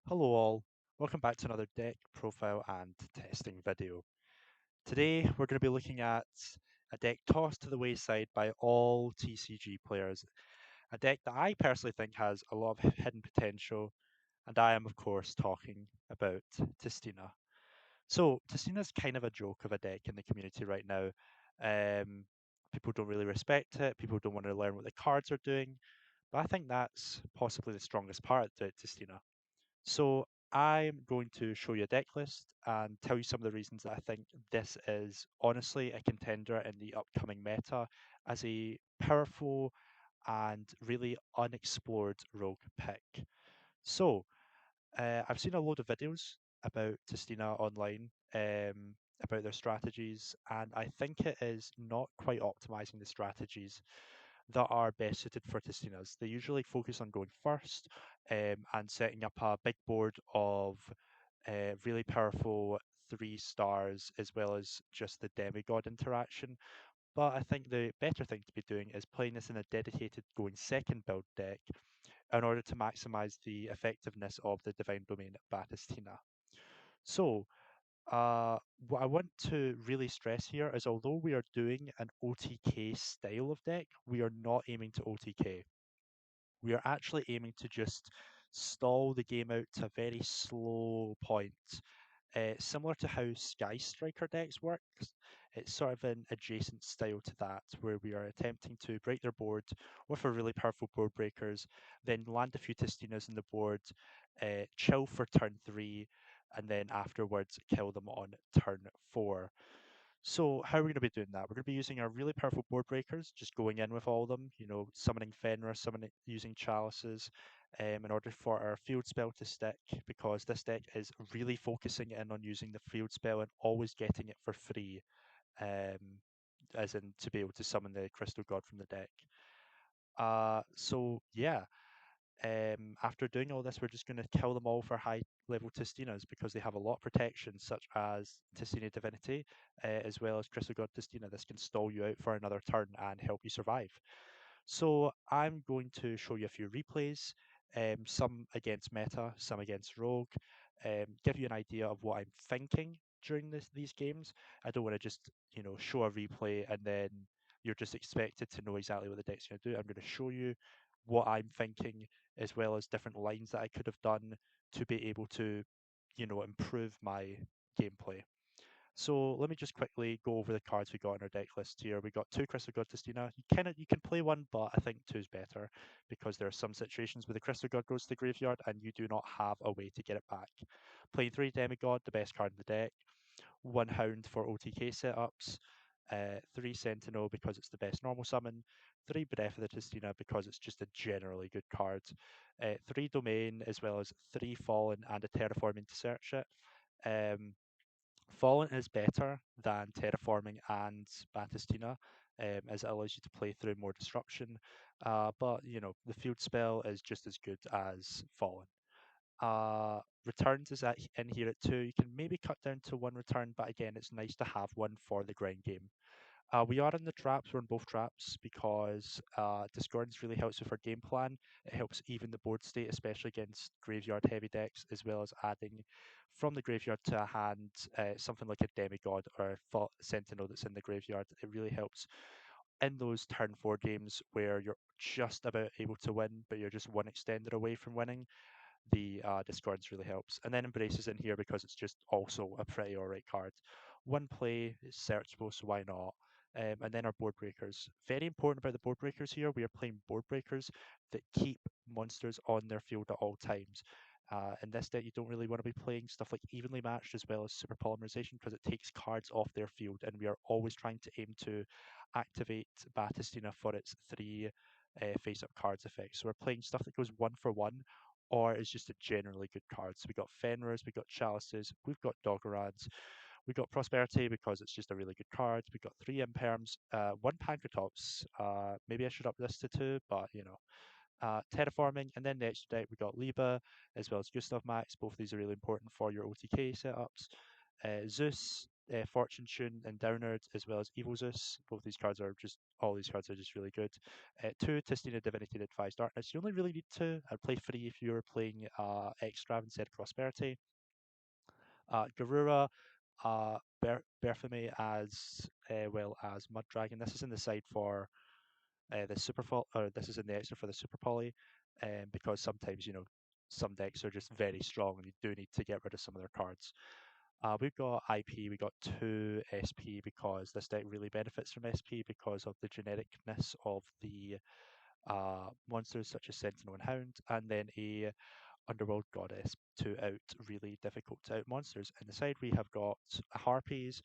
Hello all, welcome back to another deck profile and testing video. Today we're going to be looking at a deck tossed to the wayside by all TCG players, a deck that I personally think has a lot of hidden potential, and I am of course talking about TISTINA. So TISTINA is kind of a joke of a deck in the community right now. Um, People don't really respect it, people don't want to learn what the cards are doing, but I think that's possibly the strongest part to TISTINA. So I'm going to show you a deck list and tell you some of the reasons that I think this is honestly a contender in the upcoming meta as a powerful and really unexplored rogue pick. So I've seen a load of videos about Tistina online, about their strategies, and I think it is not quite optimizing the strategies that are best suited for Tistinas. They usually focus on going first and setting up a big board of really powerful 3 stars as well as just the demigod interaction. But I think the better thing to be doing is playing this in a dedicated going second build deck in order to maximize the effectiveness of the Divine Domain Batistina. So, what I want to really stress here is although we are doing an OTK style of deck, we are not aiming to OTK. We are actually aiming to just stall the game out to a very slow point, similar to how Sky Striker decks work. It's sort of an adjacent style to that, where we are attempting to break their board with our really powerful board breakers, then land a few Tistinas in the board, chill for turn 3, and then afterwards kill them on turn 4. So how are we going to be doing that? We're going to be using our really powerful board breakers, just going in with all of them, summoning Fenrir, summoning using chalices, in order for our field spell to stick, because this deck is really focusing in on using the field spell and always getting it for free, um, as in to be able to summon the Crystal God from the deck. So yeah, after doing all this, we're just going to kill them all for high level Tistinas because they have a lot of protection, such as Tistina Divinity, as well as Crystal God Tistina. This can stall you out for another turn and help you survive. So I'm going to show you a few replays, some against meta, some against rogue, give you an idea of what I'm thinking during these games. I don't want to just show a replay and then you're just expected to know exactly what the deck's going to do. I'm going to show you what I'm thinking as well as different lines that I could have done to be able to improve my gameplay. So let me just quickly go over the cards we got in our deck list here. We got 2 Crystal God Tistina. You can play one, but I think 2 is better because there are some situations where the Crystal God goes to the graveyard and you do not have a way to get it back. Playing 3 Demigod, the best card in the deck. 1 Hound for OTK setups. 3 Sentinel because it's the best normal summon. 3 Breath of the Tistina because it's just a generally good card. 3 Domain as well as 3 Fallen and a Terraforming to search it. Um, Fallen is better than Terraforming and Batistina, as it allows you to play through more disruption. But the field spell is just as good as Fallen. Returns is in here at 2. You can maybe cut down to 1 return, but again, it's nice to have one for the grind game. We are in the traps. We're in both traps because Discordance really helps with our game plan. It helps even the board state, especially against graveyard heavy decks, as well as adding from the graveyard to a hand something like a demigod or a sentinel that's in the graveyard. It really helps in those turn 4 games where you're just about able to win, but you're just one extender away from winning. The Discordance really helps. And then Embrace is in here because it's just also a pretty alright card. One play, it's searchable, so why not? And then our board breakers. Very important about the board breakers here. We are playing board breakers that keep monsters on their field at all times. In this deck, you don't really want to be playing stuff like evenly matched as well as super polymerization because it takes cards off their field, and we are always trying to aim to activate Batistina for its 3 face-up cards effect. So we're playing stuff that goes 1 for 1 or is just a generally good card. So we got Fenrirs, we got Chalices, we've got Doggerads, we got Prosperity because it's just a really good card. We got 3 Imperms, 1 Pankratops. Maybe I should up this to 2, but Terraforming, and then the extra deck we got Liba as well as Gustav Max. Both of these are really important for your OTK setups. Zeus, Fortune Tune and Downard, as well as Evil Zeus. Both these cards are just, all these cards are just really good. Two, Tistina Divinity that defies darkness. You only really need two. I'd play three if you're playing Extra instead of Prosperity. Garura, Berthame as well as Mud Dragon. This is in the side for the or this is in the extra for the Super Poly, because sometimes some decks are just very strong and you do need to get rid of some of their cards. We've got IP, we got two SP because this deck really benefits from SP because of the geneticness of the monsters such as Sentinel and Hound, and then a Underworld Goddess to out really difficult to out monsters. In the side, we have got a Harpies,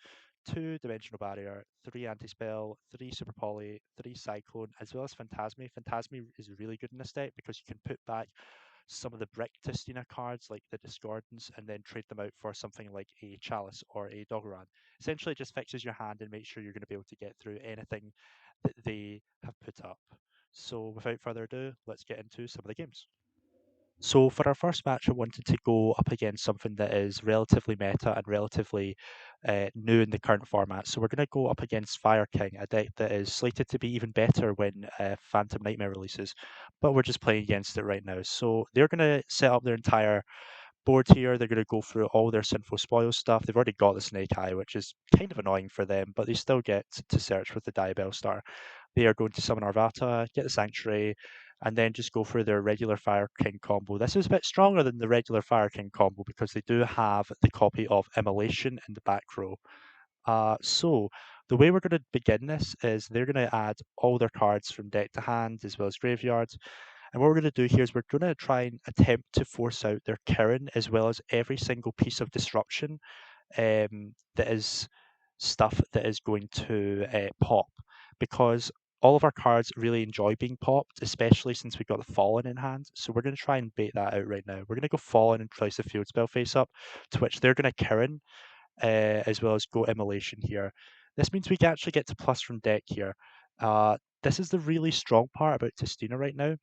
two Dimensional Barrier, three Anti-Spell, three Super Poly, three Cyclone, as well as Phantasme. Phantasme is really good in this deck because you can put back some of the brick Tistina cards like the Discordance and then trade them out for something like a Chalice or a Doggeran. Essentially, it just fixes your hand and makes sure you're going to be able to get through anything that they have put up. So, without further ado, let's get into some of the games. So for our first match, I wanted to go up against something that is relatively meta and relatively new in the current format. So we're going to go up against Fire King, a deck that is slated to be even better when Phantom Nightmare releases, but we're just playing against it right now. So they're going to set up their entire board here. They're going to go through all their Sinful Spoils stuff. They've already got the Snake Eye, which is kind of annoying for them, but they still get to search with the Diabell Star. They are going to summon Arvata, get the Sanctuary, and then just go for their regular Fire King combo. This is a bit stronger than the regular Fire King combo because they do have the copy of Immolation in the back row. So the way we're going to begin this is they're going to add all their cards from deck to hand as well as graveyards. And what we're going to do here is we're going to try and attempt to force out their Kirin as well as every single piece of disruption that is stuff that is going to pop, because all of our cards really enjoy being popped, especially since we've got the Fallen in hand. So we're going to try and bait that out right now. We're going to go Fallen and place the Field Spell face up, to which they're going to Kirin as well as go Immolation here. This means we can actually get to plus from deck here. This is the really strong part about Tistina right now,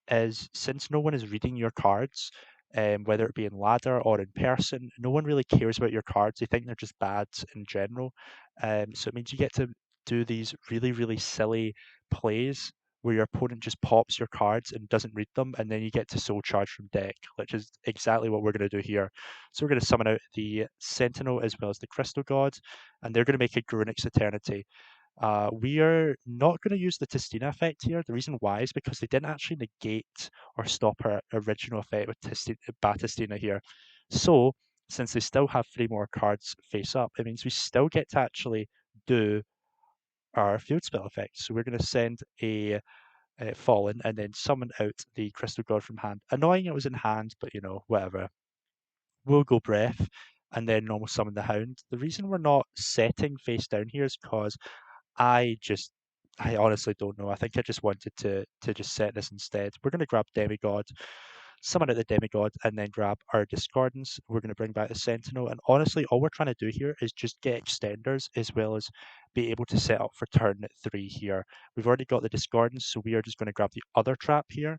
is since no one is reading your cards, whether it be in ladder or in person, no one really cares about your cards. They think they're just bad in general. So it means you get to do these really, really silly plays where your opponent just pops your cards and doesn't read them, and then you get to soul charge from deck, which is exactly what we're going to do here. So we're going to summon out the Sentinel as well as the Crystal God, and they're going to make a Grunix Eternity. We are not going to use the Tistina effect here. The reason why is because they didn't actually negate or stop our original effect with Batistina here. So, since they still have three more cards face up, it means we still get to actually do our field spell effect. So we're going to send a Fallen and then summon out the Crystal God from hand. Annoying it was in hand, but whatever. We'll go Breath and then normal summon the Hound. The reason we're not setting face down here is because I just I honestly don't know. I think I just wanted to just set this instead. We're gonna grab Demigod, summon out the Demigod, and then grab our Discordance. We're gonna bring back the Sentinel, and honestly, all we're trying to do here is just get extenders as well as be able to set up for turn 3 here. We've already got the Discordance, so we are just gonna grab the other trap here.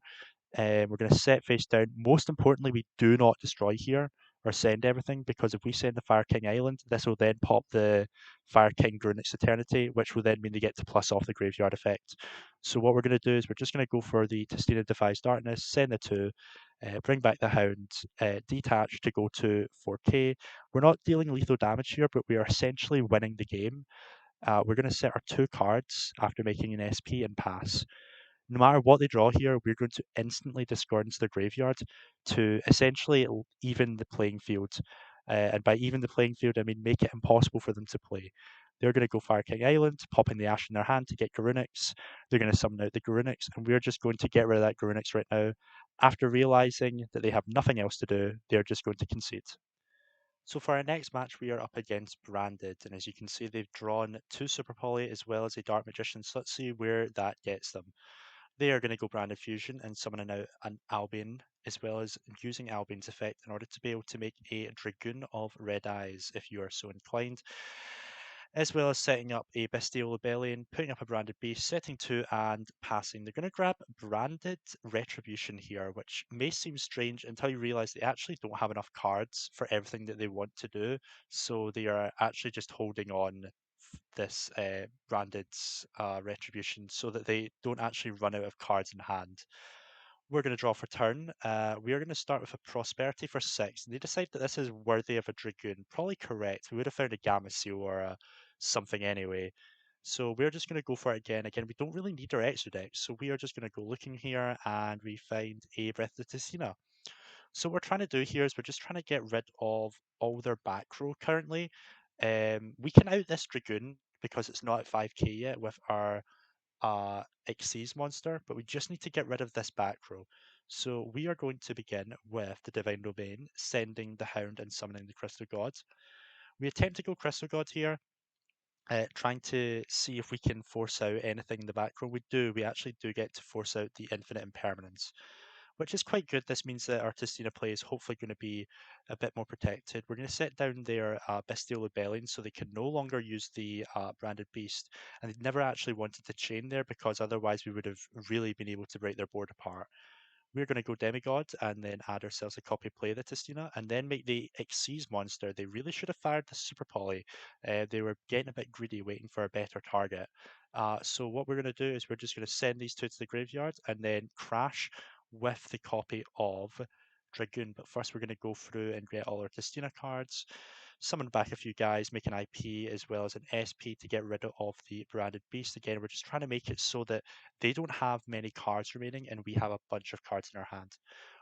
We're going to set face down. Most importantly, we do not destroy here or send everything, because if we send the Fire King Island, this will then pop the Fire King Grunix Eternity, which will then mean they get to plus off the graveyard effect. So what we're going to do is we're just going to go for the Tistina Defies Darkness, send the 2, bring back the Hound, detach to go to 4k. We're not dealing lethal damage here, but we are essentially winning the game. We're going to set our 2 cards after making an SP and pass. No matter what they draw here, we're going to instantly discordance their graveyard to essentially even the playing field. And by even the playing field, I mean make it impossible for them to play. They're going to go Fire King Island, popping the Ash in their hand to get Garunix. They're going to summon out the Garunix, and we're just going to get rid of that Garunix right now. After realizing that they have nothing else to do, they're just going to concede. So for our next match, we are up against Branded, and as you can see, they've drawn 2 Super Poly as well as a Dark Magician. So let's see where that gets them. They are going to go Branded Fusion and summoning out an Albion, as well as using Albion's effect in order to be able to make a Dragoon of Red Eyes, if you are so inclined. as well as setting up a Bestial Rebellion, putting up a Branded Beast, setting 2 and passing. They're going to grab Branded Retribution here, which may seem strange until you realize they actually don't have enough cards for everything that they want to do. So they are actually just holding on this Branded Retribution so that they don't actually run out of cards in hand. We're going to draw for turn. We are going to start with a Prosperity for 6. They decide that this is worthy of a Dragoon. Probably correct. We would have found a Gamma Seal or something anyway. So we're just going to go for it again. Again, we don't really need our extra deck. So we are just going to go looking here and we find a Breath of the TISTINA. So what we're trying to do here is we're just trying to get rid of all their back row currently. We can out this Dragoon because it's not at 5k yet with our Xyz monster, but we just need to get rid of this back row. So we are going to begin with the Divine Domain, sending the Hound and summoning the Crystal God. We attempt to go Crystal God here, trying to see if we can force out anything in the back row. We actually do get to force out the Infinite Impermanence, which is quite good. This means that our Tistina play is hopefully going to be a bit more protected. We're going to set down their Bestial Rebellion so they can no longer use the Branded Beast. And they never actually wanted to chain there because otherwise we would have really been able to break their board apart. We're going to go Demigod and then add ourselves a copy play the Tistina and then make the Xyz monster. They really should have fired the Super Poly. They were getting a bit greedy waiting for a better target. So what we're going to do is we're just going to send these two to the graveyard and then crash with the copy of Dragoon. But first we're going to go through and get all our Tistina cards, summon back a few guys, make an IP as well as an SP to get rid of the Branded Beast. Again, we're just trying to make it so that they don't have many cards remaining and we have a bunch of cards in our hand.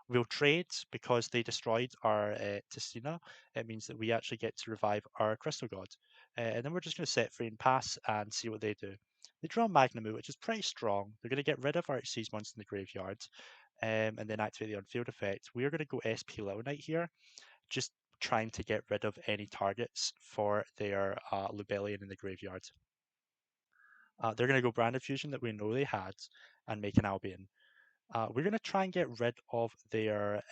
We'll trade because they destroyed our Tistina. It means that we actually get to revive our Crystal God. And then we're just going to set free and pass and see what they do. They draw Magnemute, which is pretty strong. They're going to get rid of our Xyz monster in the graveyard and then activate the on-field effect. We are going to go SP Little Knight here, just trying to get rid of any targets for their Lubellion in the graveyard. They're going to go Branded Fusion that we know they had and make an Albion. We're going to try and get rid of their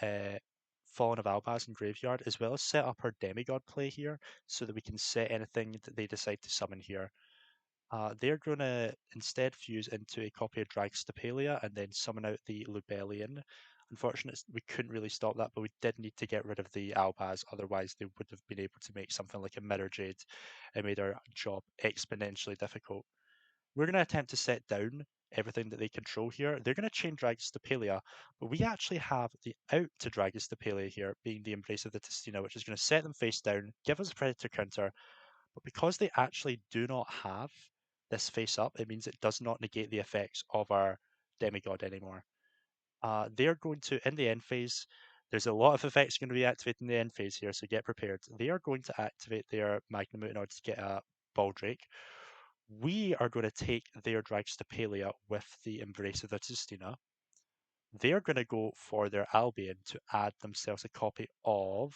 Fallen of Albaz in graveyard, as well as set up our Demigod play here, so that we can set anything that they decide to summon here. They're going to instead fuse into a copy of Dragstapelia and then summon out the Lubellion. Unfortunately, we couldn't really stop that, but we did need to get rid of the Albaz, otherwise they would have been able to make something like a Mirror Jade. It made our job exponentially difficult. We're going to attempt to set down everything that they control here. They're going to chain Dragstapelia, but we actually have the out to Dragstapelia here, being the Embrace of the Tistina, which is going to set them face down, give us a Predator counter, but because they actually do not have this face up, it means it does not negate the effects of our Demigod anymore. They're going to, in the end phase, there's a lot of effects going to be activated in the end phase here, so get prepared. They are going to activate their Magnamute in order to get a Baldrake. We are going to take their Dragstapelia with the Embrace of the Tistina. They're going to go for their Albion to add themselves a copy of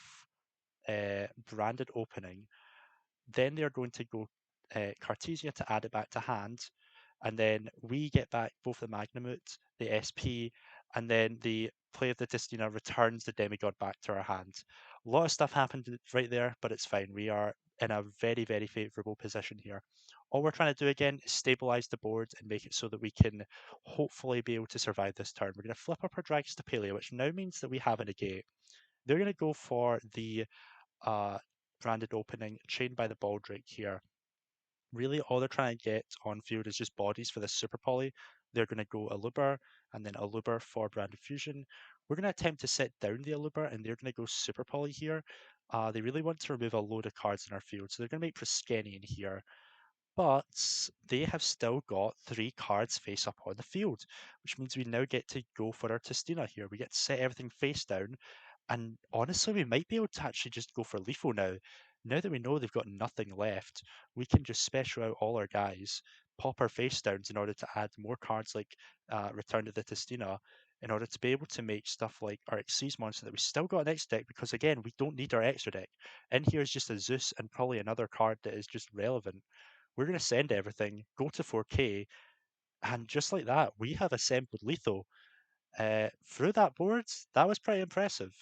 Branded Opening. Then they're going to go Cartesia to add it back to hand. And then we get back both the Magnamute, the SP, and then the play of the Tistina returns the Demigod back to our hand. A lot of stuff happened right there, but it's fine. We are in a very, very favourable position here. All we're trying to do again is stabilize the board and make it so that we can hopefully be able to survive this turn. We're going to flip up our Dragstapelia, which now means that we have a negate. They're going to go for the uh, Branded Opening, chained by the Baldrake here. Really, all they're trying to get on field is just bodies for this Super Poly. They're going to go Aluber and then Aluber for Branded Fusion. We're going to attempt to set down the Aluber and they're going to go Super Poly here. They really want to remove a load of cards in our field, so they're going to make Proskenian here. But they have still got 3 cards face up on the field, which means we now get to go for our Tistina here. We get to set everything face down, and honestly, we might be able to actually just go for Lethal now. Now that we know they've got nothing left, we can just special out all our guys, pop our face downs in order to add more cards like Return to the Tistina, in order to be able to make stuff like our Xyz monster that we still got an extra deck, because again, we don't need our extra deck. In here is just a Zeus and probably another card that is just relevant. We're going to send everything, go to 4K, and just like that, we have assembled Lethal. Through that board, that was pretty impressive.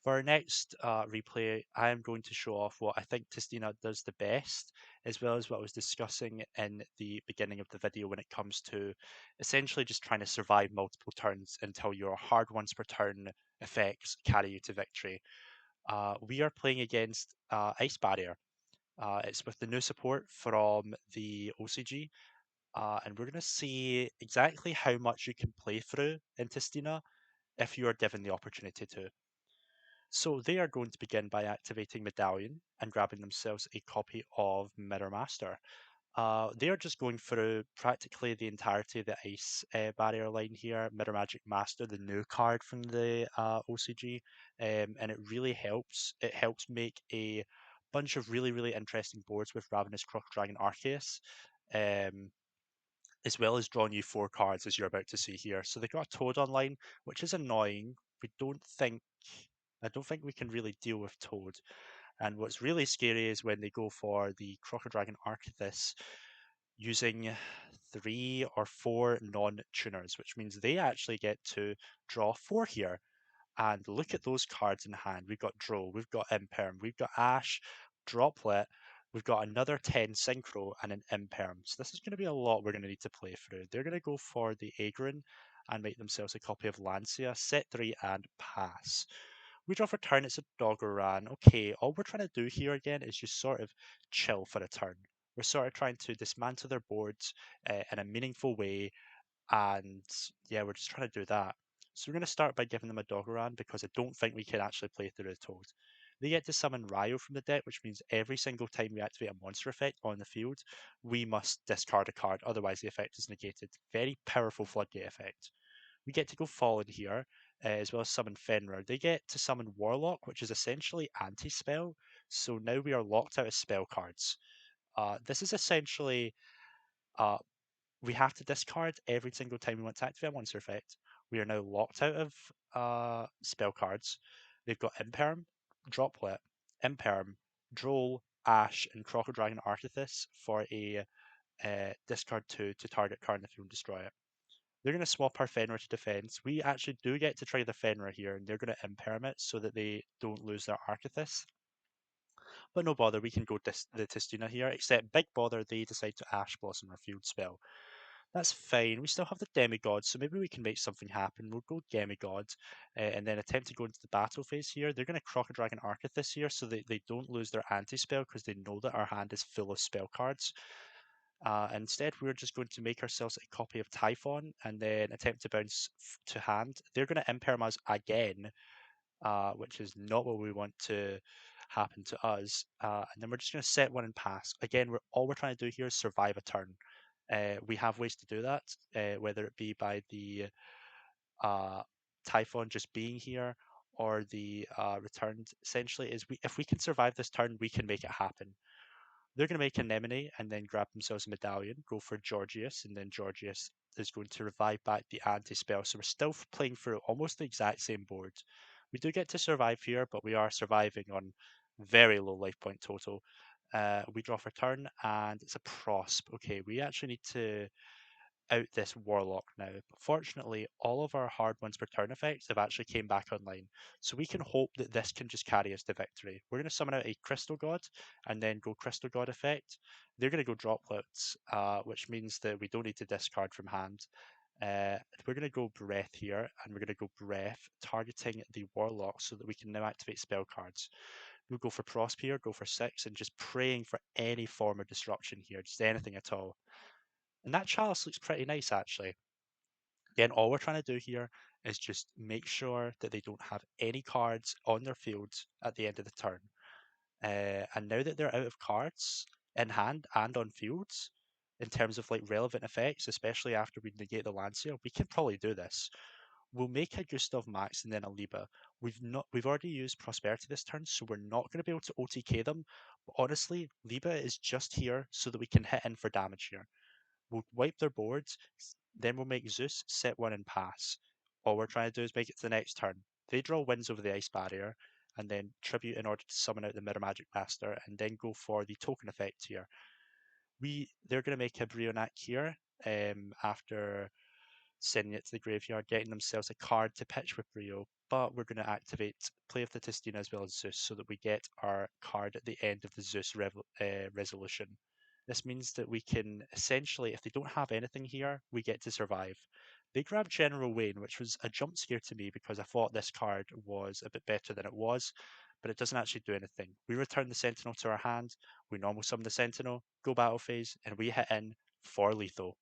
For our next replay, I am going to show off what I think Tistina does the best, as well as what I was discussing in the beginning of the video when it comes to essentially just trying to survive multiple turns until your hard ones per turn effects carry you to victory. We are playing against Ice Barrier. It's with the new support from the OCG, and we're going to see exactly how much you can play through in Tistina if you are given the opportunity to. So they are going to begin by activating Medallion and grabbing themselves a copy of Mirror Master. They are just going through practically the entirety of the Ice Barrier line here. Mirror Magic Master, the new card from the OCG, and it really helps. It helps make a bunch of really interesting boards with Ravenous Croc Dragon Arceus. Um, as well as drawing you 4 cards as you're about to see here. So they got a Toad online, which is annoying. We don't think I don't think we can really deal with Toad. And what's really scary is when they go for the Crocodile Arcthis using 3 or 4 non-tuners, which means they actually get to draw 4 here. And look at those cards in hand. We've got Droll, we've got Imperm, we've got Ash, Droplet, we've got another 10 Synchro, and an Imperm. So this is going to be a lot we're going to need to play through. They're going to go for the Aggron and make themselves a copy of Lancia, set 3 and pass. We draw for turn, it's a Doggeran. Okay, all we're trying to do here again is just sort of chill for a turn. We're sort of trying to dismantle their boards in a meaningful way, and yeah, we're just trying to do that. So we're going to start by giving them a Doggeran because I don't think we can actually play through the Toad. They get to summon Ryo from the deck, which means every single time we activate a monster effect on the field, we must discard a card, otherwise the effect is negated. Very powerful Floodgate effect. We get to go Fallen here, as well as summon Fenrir. They get to summon Warlock, which is essentially anti-spell, so now we are locked out of spell cards. This is essentially uh, we have to discard every single time we want to activate a monster effect. We are now locked out of spell cards. They've got Imperm, Droplet, Imperm, Droll, Ash, and Crocodile Arcthis for a discard 2 to target card in the field and destroy it. They're going to swap our Fenrir to defense. We actually do get to try the Fenrir here, and they're going to Imperm it so that they don't lose their Arcthis. But no bother, we can go the Tistina here, except big bother, they decide to Ash Blossom our field spell. That's fine. We still have the Demigod, so maybe we can make something happen. We'll go Demigod and then attempt to go into the battle phase here. They're going to Crocodile Arcthis here so they don't lose their anti-spell because they know that our hand is full of spell cards. Instead, we're just going to make ourselves a copy of Typhon and then attempt to bounce to hand. They're going to Imperm us again, which is not what we want to happen to us. And then we're just going to set one and pass. Again, all we're trying to do here is survive a turn. We have ways to do that, whether it be by the uh, Typhon just being here or the returned. Essentially, is if we can survive this turn, we can make it happen. They're going to make Anemone and then grab themselves a Medallion, go for Georgius, and then Georgius is going to revive back the anti-spell. So we're still playing through almost the exact same board. We do get to survive here, but we are surviving on very low life point total. We draw for turn, and it's a Prosp. Okay, we actually need to out this Warlock now. But fortunately, all of our hard ones per turn effects have actually came back online. So we can hope that this can just carry us to victory. We're going to summon out a Crystal God and then go Crystal God effect. They're going to go Droplets, which means that we don't need to discard from hand. We're going to go Breath here, and we're going to go Breath, targeting the Warlock so that we can now activate spell cards. We'll go for Prosp here, go for 6, and just praying for any form of disruption here, just anything at all. And that chalice looks pretty nice, actually. Again, all we're trying to do here is just make sure that they don't have any cards on their fields at the end of the turn. And now that they're out of cards in hand and on fields, in terms of like relevant effects, especially after we negate the Lancia, we can probably do this. We'll make a Gustav Max and then a Liba. We've already used Prosperity this turn, so we're not going to be able to OTK them. But honestly, Liba is just here so that we can hit in for damage here. We'll wipe their boards, then we'll make Zeus set one and pass. All we're trying to do is make it to the next turn. They draw wins over the ice barrier, and then tribute in order to summon out the Mirror Magic Master, and then go for the token effect here. They're going to make a Brionac here after sending it to the graveyard, getting themselves a card to pitch with Brio. But we're going to activate Play of the Tistina as well as Zeus so that we get our card at the end of the Zeus resolution. This means that we can essentially, if they don't have anything here, we get to survive. They grab General Wayne, which was a jump scare to me because I thought this card was a bit better than it was, but it doesn't actually do anything. We return the Sentinel to our hand, we normal summon the Sentinel, go battle phase, and we hit in for lethal.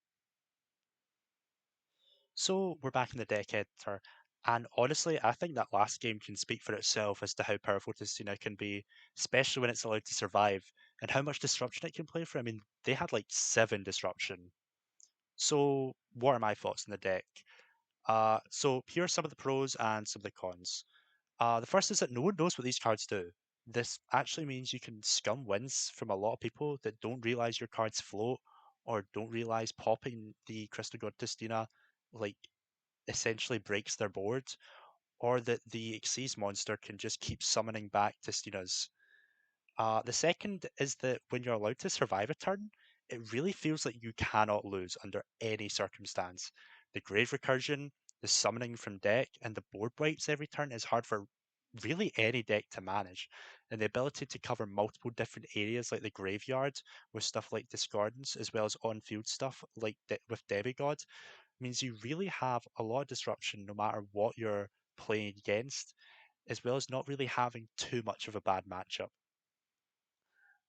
So we're back in the deck editor, and honestly, I think that last game can speak for itself as to how powerful Tistina can be, especially when it's allowed to survive, and how much disruption it can play for. I mean, they had like 7 disruption. So what are my thoughts on the deck? So here are some of the pros and some of the cons. The first is that no one knows what these cards do. This actually means you can scum wins from a lot of people that don't realize your cards float or don't realize popping the Crystal God Tistina like essentially breaks their board, or that the Xyz monster can just keep summoning back Tistinas. The second is that when you're allowed to survive a turn, it really feels like you cannot lose under any circumstance. The grave recursion, the summoning from deck, and the board wipes every turn is hard for really any deck to manage. And the ability to cover multiple different areas like the graveyard with stuff like Discordance, as well as on field stuff like with Demigod, means you really have a lot of disruption no matter what you're playing against, as well as not really having too much of a bad matchup.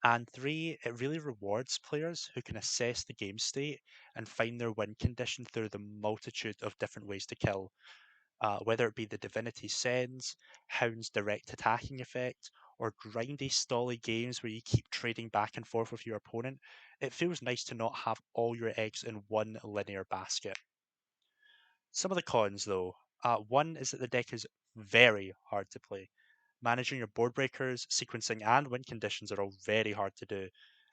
And three, it really rewards players who can assess the game state and find their win condition through the multitude of different ways to kill, whether it be the Divinity Sends, Hound's direct attacking effect, or grindy, stolly games where you keep trading back and forth with your opponent. It feels nice to not have all your eggs in one linear basket. Some of the cons, though. One is that the deck is very hard to play. Managing your board breakers, sequencing, and win conditions are all very hard to do,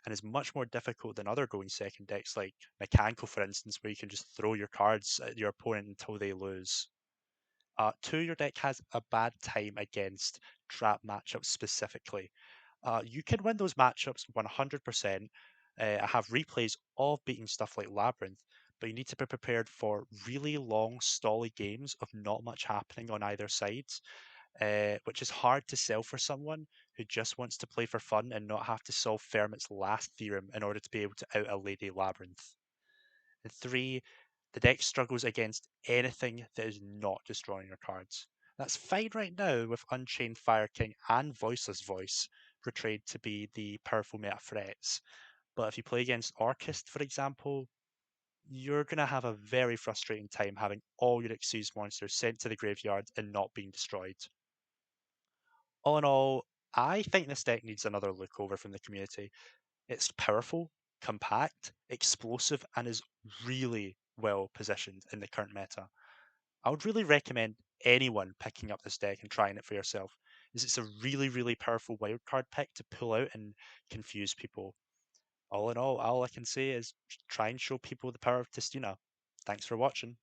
and is much more difficult than other going second decks like Mechanical, for instance, where you can just throw your cards at your opponent until they lose. Two, your deck has a bad time against trap matchups specifically. You can win those matchups 100%. I have replays of beating stuff like Labyrinth, but you need to be prepared for really long, stally games of not much happening on either side, which is hard to sell for someone who just wants to play for fun and not have to solve Fermat's last theorem in order to be able to out a Lady Labyrinth. And three, the deck struggles against anything that is not destroying your cards. That's fine right now with Unchained Fire King and Voiceless Voice portrayed to be the powerful meta threats. But if you play against Orchist, for example, you're going to have a very frustrating time having all your Xyz monsters sent to the graveyard and not being destroyed. All in all, I think this deck needs another look over from the community. It's powerful, compact, explosive, and is really well positioned in the current meta. I would really recommend anyone picking up this deck and trying it for yourself, as it's a really, really powerful wildcard pick to pull out and confuse people. All in all I can say is try and show people the power of Tistina. Thanks for watching.